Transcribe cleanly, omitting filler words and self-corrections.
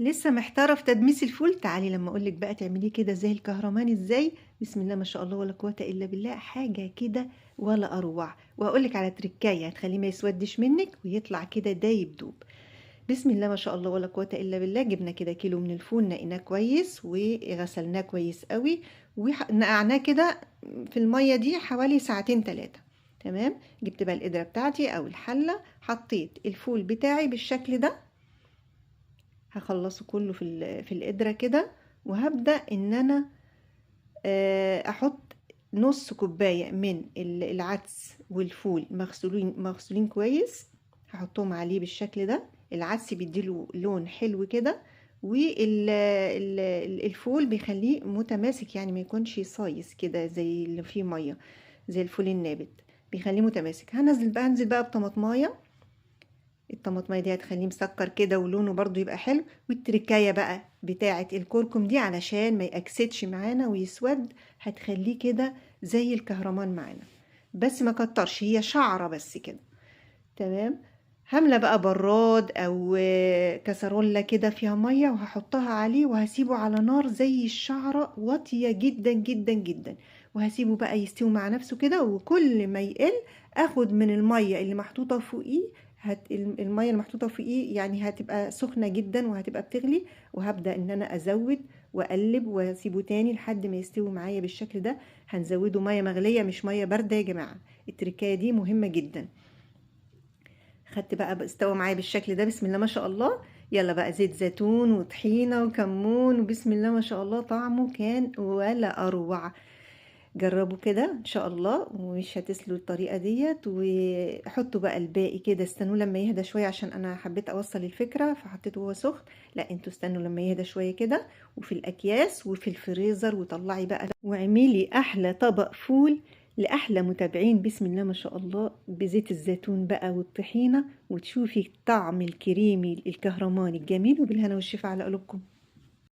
لسه محتارة في تدميس الفول؟ تعالي لما اقولك بقى تعمليه كده زي الكهرماني ازاي. بسم الله ما شاء الله ولا قوة الا بالله، حاجة كده ولا اروع. وهقولك على تركاية هتخليه ما يسودش منك ويطلع كده دايب دوب. بسم الله ما شاء الله ولا قوة الا بالله. جبنا كده كيلو من الفول، نقيناه كويس وغسلناه كويس قوي ونقعناه كده في المية دي حوالي ساعتين 3. تمام. جبت بقى القدرة بتاعتي او الحلة، حطيت الفول بتاعي بالشكل ده، هخلصه كله في القدرة كده. وهبدأ ان انا احط نص كوباية من العدس والفول مغسولين كويس، هحطهم عليه بالشكل ده. العدس بيديله لون حلو كده، والفول بيخليه متماسك، يعني ما يكونش صايص كده زي اللي فيه مية، زي الفول النابت، بيخليه متماسك. هنزل بقى بطماطمايه. الطماطمية دي هتخليه مسكر كده ولونه برضو يبقى حلو. والتركاية بقى بتاعة الكركم دي علشان ما يأكسدش معانا ويسود، هتخليه كده زي الكهرمان معانا، بس ما كترش، هي شعرة بس كده. تمام. هملى بقى براد او كسرولة كده فيها مية، وهحطها عليه وهسيبه على نار زي الشعرة واطية جدا جدا جدا، وهسيبه بقى يستوي مع نفسه كده. وكل ما يقل اخد من المية اللي محطوطة فوقيه، المية المحطوطة فوقيه يعني هتبقى سخنة جدا وهتبقى بتغلي، وهبدأ ان انا ازود واقلب واسيبه تاني لحد ما يستوي معايا بالشكل ده. هنزوده مية مغلية مش مية باردة يا جماعة، التركاية دي مهمة جدا. خدت بقى استوى معايا بالشكل ده، بسم الله ما شاء الله. يلا بقى زيت زيتون وطحينة وكمون، وبسم الله ما شاء الله طعمه كان ولا اروع. جربوا كده ان شاء الله ومش هتسلوا الطريقة ديت. وحطوا بقى الباقي كده، استنوا لما يهدى شوية عشان انا حبيت اوصل الفكرة فحطيته وهو سخن. لا انتوا استنوا لما يهدى شوية كده، وفي الاكياس وفي الفريزر، وطلعي بقى واعملي احلى طبق فول لأحلى متابعين. بسم الله ما شاء الله، بزيت الزيتون بقى والطحينة، وتشوفي الطعم الكريمي الكهرماني الجميل. وبالهنا والشفا على قلوبكم.